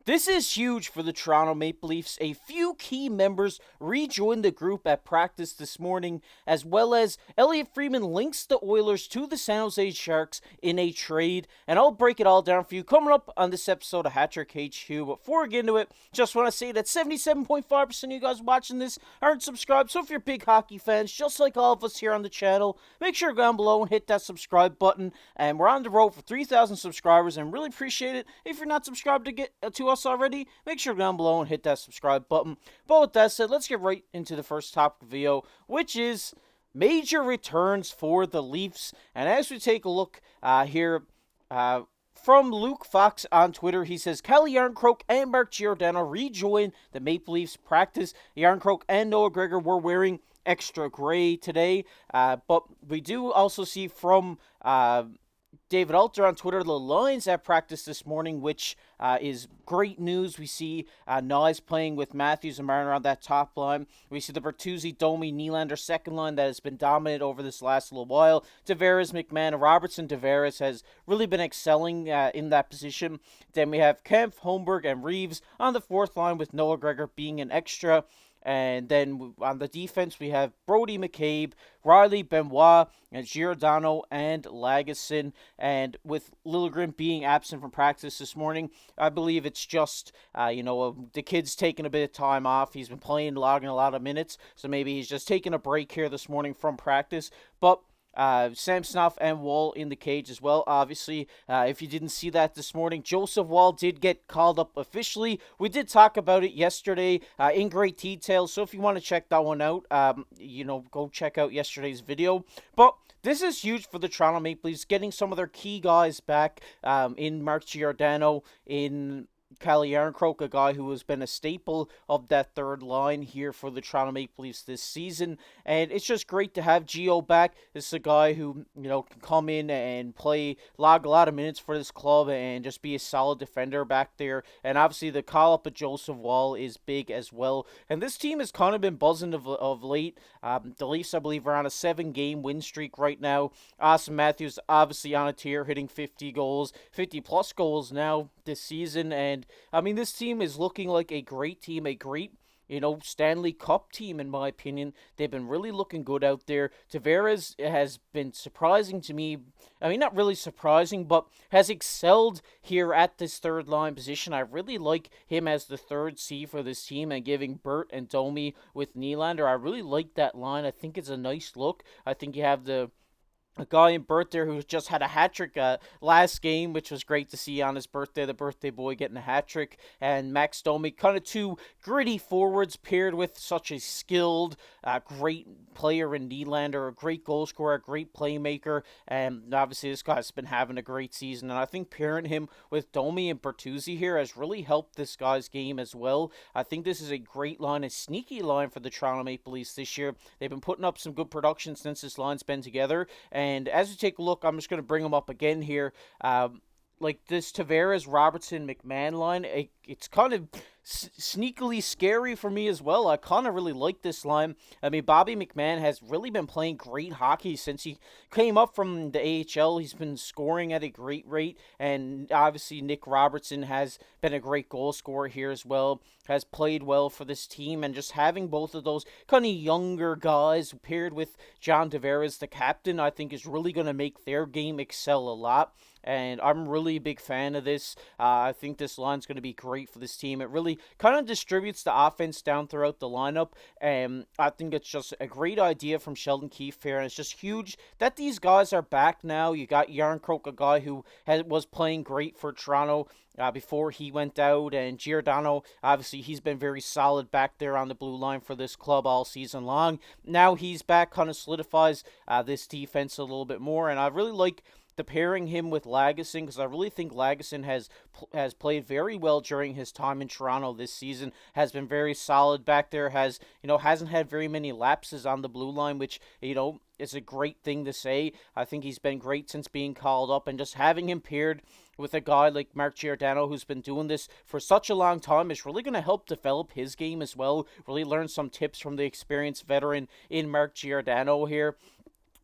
This is huge for the Toronto Maple Leafs. A few key members rejoined the group at practice this morning, as well as Elliot Friedman links the Oilers to the San Jose Sharks in a trade. And I'll break it all down for you coming up on this episode of Hat Trick HQ. But before we get into it, just want to say that 77.5% of you guys watching this aren't subscribed. So if you're big hockey fans, just like all of us here on the channel, make sure to go down below and hit that subscribe button. And we're on the road for 3,000 subscribers, and really appreciate it. If you're not subscribed to us already, make sure to go down below and hit that subscribe button. But with that said, let's get right into the first topic of the video, which is major returns for the Leafs. And as we take a look here from Luke Fox on Twitter, he says, Calle Järnkrok and Mark Giordano rejoin the Maple Leafs practice. Järnkrok and Noah Gregor were wearing extra gray today, but we do also see from David Alter on Twitter the lines at practice this morning, which is great news. We see Nyes playing with Matthews and Marner on that top line. We see the Bertuzzi, Domi, Nylander second line that has been dominant over this last little while. Tavares, McMahon, and Robertson. Tavares has really been excelling in that position. Then we have Kempf, Holmberg, and Reeves on the fourth line, with Noah Gregor being an extra. And then on the defense, we have Brody, McCabe, Riley, Benoit, and Giordano, and Lagesson. And with Liljegren being absent from practice this morning, I believe it's just, the kid's taking a bit of time off. He's been playing, logging a lot of minutes, so maybe he's just taking a break here this morning from practice. But Samsonov and Wall in the cage as well. Obviously, if you didn't see that this morning, Joseph Wall did get called up officially. We did talk about it yesterday in great detail, so if you want to check that one out, go check out yesterday's video. But this is huge for the Toronto Maple Leafs, getting some of their key guys back in Mark Giordano, in Calle Järnkrok, a guy who has been a staple of that third line here for the Toronto Maple Leafs this season. And it's just great to have Gio back. This is a guy who, can come in and log a lot of minutes for this club and just be a solid defender back there. And obviously the call-up of Joseph Wall is big as well. And this team has kind of been buzzing of late. The Leafs, I believe, are on a 7-game win streak right now. Austin Matthews obviously on a tear, hitting 50 plus goals now this season. And I mean, this team is looking like a great team, a great, Stanley Cup team, in my opinion. They've been really looking good out there. Tavares has been surprising to me. I mean, not really surprising, but has excelled here at this third line position. I really like him as the third C for this team, and giving Burt and Domi with Nylander. I really like that line. I think it's a nice look. I think you have a guy in Burt there who just had a hat trick last game, which was great to see on his birthday. The birthday boy getting a hat trick, and Max Domi, kind of two gritty forwards paired with such a skilled, great player in Nylander, a great goal scorer, a great playmaker, and obviously this guy's been having a great season. And I think pairing him with Domi and Bertuzzi here has really helped this guy's game as well. I think this is a great line, a sneaky line for the Toronto Maple Leafs this year. They've been putting up some good production since this line's been together. And as we take a look, I'm just going to bring them up again here. Like this Tavares, Robertson, McMahon line, it's kind of sneakily scary for me as well. I kind of really like this line. I mean, Bobby McMahon has really been playing great hockey since he came up from the AHL. He's been scoring at a great rate, and obviously Nick Robertson has been a great goal scorer here as well, has played well for this team, and just having both of those kind of younger guys paired with John Tavares, the captain, I think is really going to make their game excel a lot. And I'm really a big fan of this. I think this line's going to be great for this team. It really kind of distributes the offense down throughout the lineup. And I think it's just a great idea from Sheldon Keefe here. And it's just huge that these guys are back now. You got Järnkrok, a guy who was playing great for Toronto before he went out. And Giordano, obviously, he's been very solid back there on the blue line for this club all season long. Now he's back, kind of solidifies this defense a little bit more. And I really like the pairing him with Lagesson, because I really think Lagesson has played very well during his time in Toronto this season, has been very solid back there, hasn't had very many lapses on the blue line, which, is a great thing to say. I think he's been great since being called up, and just having him paired with a guy like Mark Giordano, who's been doing this for such a long time, is really going to help develop his game as well, really learn some tips from the experienced veteran in Mark Giordano here.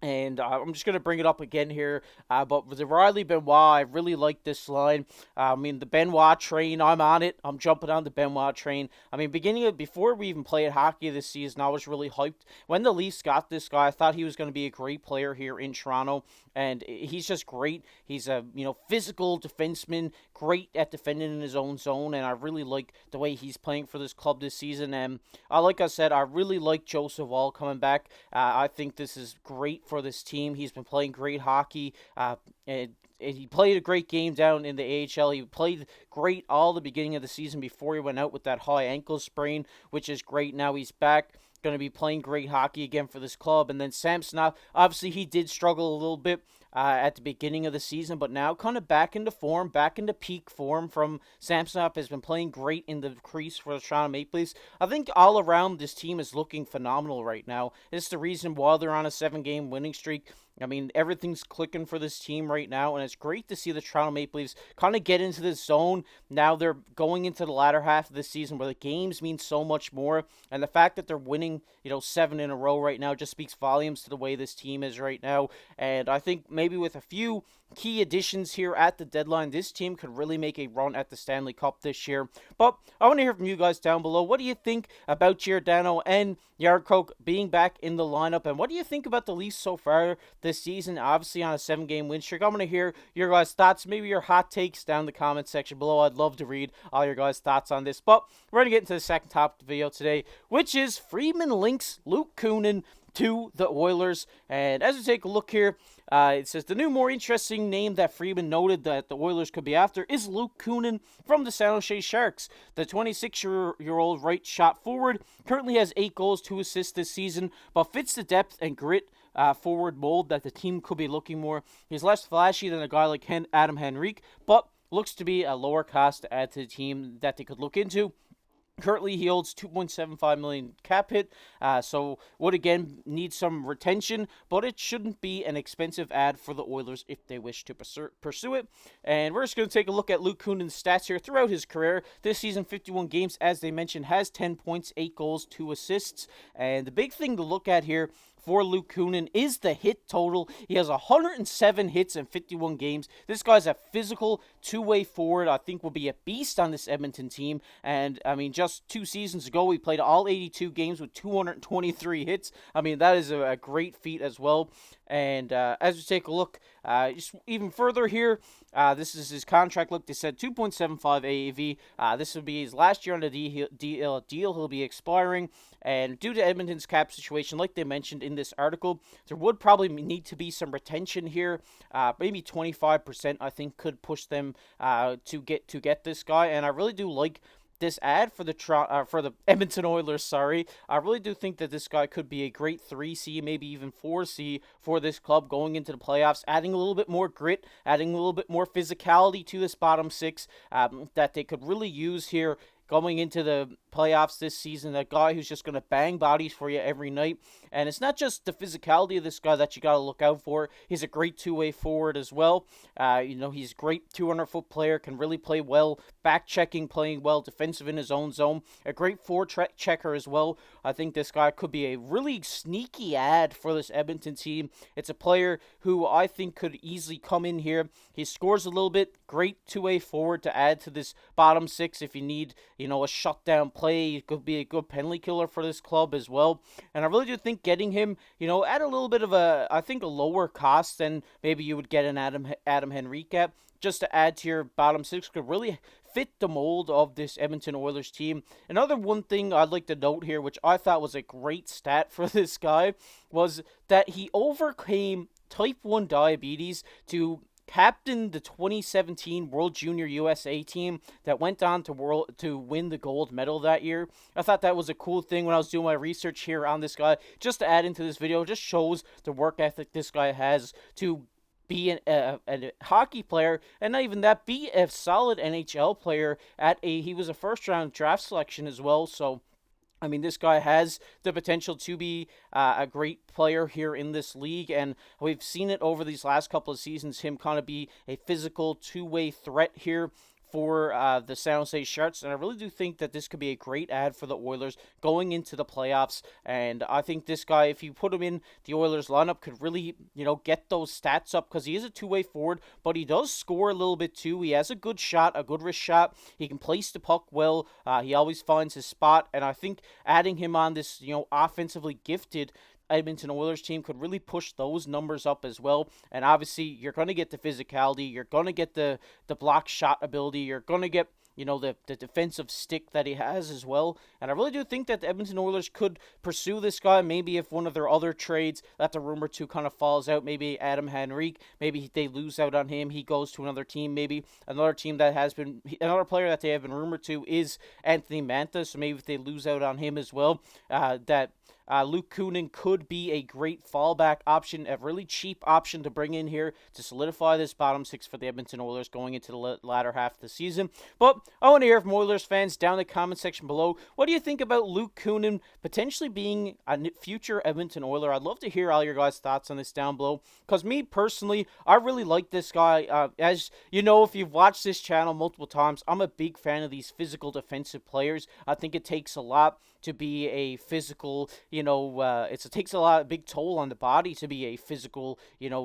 And I'm just going to bring it up again here. But with the Riley Benoit, I really like this line. I mean, the Benoit train, I'm on it. I'm jumping on the Benoit train. I mean, before we even played hockey this season, I was really hyped. When the Leafs got this guy, I thought he was going to be a great player here in Toronto. And he's just great. He's a physical defenseman, great at defending in his own zone, and I really like the way he's playing for this club this season. And like I said, I really like Joseph Wall coming back. I think this is great for this team. He's been playing great hockey. And he played a great game down in the AHL. He played great all the beginning of the season before he went out with that high ankle sprain, which is great. Now he's back, going to be playing great hockey again for this club. And then Samsonov, obviously he did struggle a little bit at the beginning of the season, but now kind of back into form, back into peak form from Samsonov. Has been playing great in the crease for the Toronto Maple Leafs. I think all around this team is looking phenomenal right now. It's the reason why they're on a 7-game winning streak. I mean, everything's clicking for this team right now, and it's great to see the Toronto Maple Leafs kind of get into this zone. Now they're going into the latter half of the season where the games mean so much more, and the fact that they're winning, 7 in a row right now just speaks volumes to the way this team is right now. And I think maybe with a few key additions here at the deadline, this team could really make a run at the Stanley Cup this year. But I want to hear from you guys down below. What do you think about Giordano and Yarncroke being back in the lineup? And what do you think about the Leafs so far this season? Obviously on a 7-game win streak. I'm going to hear your guys' thoughts, maybe your hot takes down in the comment section below. I'd love to read all your guys' thoughts on this. But we're going to get into the second topic of the video today, which is Friedman links Luke Kunin to the Oilers. And as we take a look here, it says the new, more interesting name that Friedman noted that the Oilers could be after is Luke Kunin from the San Jose Sharks. The 26-year-old right shot forward currently has 8 goals, 2 assists this season, but fits the depth and grit forward mold that the team could be looking more. He's less flashy than a guy like Adam Henrique, but looks to be a lower cost to add to the team that they could look into. Currently, he holds $2.75 million cap hit, so would again need some retention, but it shouldn't be an expensive ad for the Oilers if they wish to pursue it. And we're just going to take a look at Luke Kunin's stats here throughout his career. This season, 51 games, as they mentioned, has 10 points, 8 goals, 2 assists. And the big thing to look at here for Luke Kunin is the hit total. He has 107 hits in 51 games. This guy's a physical two-way forward. I think will be a beast on this Edmonton team. And I mean, just 2 seasons ago, he played all 82 games with 223 hits. I mean, that is a great feat as well. And as we take a look, just even further here, this is his contract. Look, they said 2.75 AAV. This will be his last year on the deal. He'll be expiring. And due to Edmonton's cap situation, like they mentioned in this article, there would probably need to be some retention here. Maybe 25%, I think, could push them to get this guy. And I really do like this ad for the Edmonton Oilers. Sorry, I really do think that this guy could be a great 3C, maybe even 4C for this club going into the playoffs, adding a little bit more grit, adding a little bit more physicality to this bottom 6 that they could really use here going into the playoffs this season. A guy who's just going to bang bodies for you every night. And it's not just the physicality of this guy that you got to look out for. He's a great two-way forward as well. He's a great 200-foot player, can really play well, back-checking, playing well, defensive in his own zone. A great forechecker as well. I think this guy could be a really sneaky ad for this Edmonton team. It's a player who I think could easily come in here. He scores a little bit. Great two-way forward to add to this bottom 6 if you need, a shutdown play. He could be a good penalty killer for this club as well. And I really do think getting him, at a little bit of a lower cost than maybe you would get an Adam Henrique at, just to add to your bottom 6 could really fit the mold of this Edmonton Oilers team. Another one thing I'd like to note here, which I thought was a great stat for this guy, was that he overcame type 1 diabetes to captain the 2017 World Junior USA team that went on to win the gold medal that year. I thought that was a cool thing when I was doing my research here on this guy. Just to add into this video, just shows the work ethic this guy has to be a hockey player, and not even that, be a solid NHL player. He was a first-round draft selection as well, so I mean, this guy has the potential to be a great player here in this league, and we've seen it over these last couple of seasons, him kind of be a physical two-way threat here for the San Jose Sharks, and I really do think that this could be a great ad for the Oilers going into the playoffs. And I think this guy, if you put him in the Oilers lineup, could really, get those stats up, because he is a two-way forward, but he does score a little bit too. He has a good shot, a good wrist shot. He can place the puck well. He always finds his spot, and I think adding him on this, offensively gifted Edmonton Oilers team could really push those numbers up as well. And obviously, you're going to get the physicality, you're going to get the block shot ability, you're going to get the defensive stick that he has as well. And I really do think that the Edmonton Oilers could pursue this guy. Maybe if one of their other trades that the rumor to kind of falls out, maybe Adam Henrique, maybe they lose out on him, he goes to another team. Maybe another team that has been, another player that they have been rumored to is Anthony Mantha. So maybe if they lose out on him as well, that Luke Kunin could be a great fallback option, a really cheap option to bring in here to solidify this bottom six for the Edmonton Oilers going into the latter half of the season. But I want to hear from Oilers fans down in the comment section below. What do you think about Luke Kunin potentially being a future Edmonton Oiler? I'd love to hear all your guys' thoughts on this down below, because me personally, I really like this guy. As you know, if you've watched this channel multiple times, I'm a big fan of these physical defensive players. I think it takes a lot to be a physical, it takes a big toll on the body to be a physical,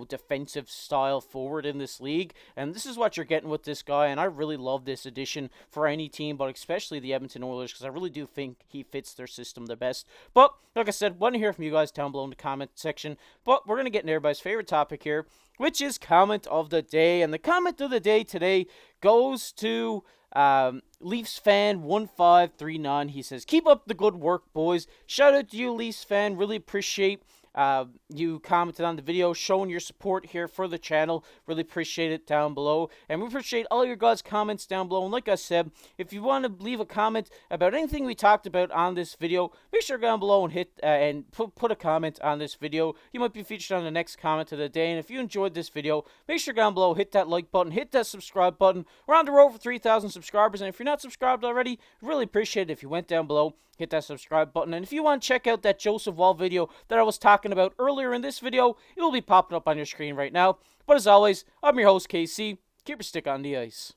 defensive style forward in this league. And this is what you're getting with this guy. And I really love this addition for any team, but especially the Edmonton Oilers, because I really do think he fits their system the best. But like I said, want to hear from you guys down below in the comment section. But we're going to get into everybody's favorite topic here, which is comment of the day. And the comment of the day today goes to Leafs fan 1539. He says, "Keep up the good work, boys." Shout out to you, Leafs fan. Really appreciate you commented on the video, showing your support here for the channel. Really appreciate it down below. And we appreciate all your guys' comments down below. And like I said, if you want to leave a comment about anything we talked about on this video, make sure to go down below and hit and put a comment on this video. You might be featured on the next comment of the day. And if you enjoyed this video, make sure to go down below, hit that like button, hit that subscribe button. We're on the road for 3,000 subscribers. And if you're not subscribed already, really appreciate it if you went down below, hit that subscribe button. And if you want to check out that Joseph Wall video that I was talking about earlier in this video, it will be popping up on your screen right now. But as always, I'm your host, KC. Keep your stick on the ice.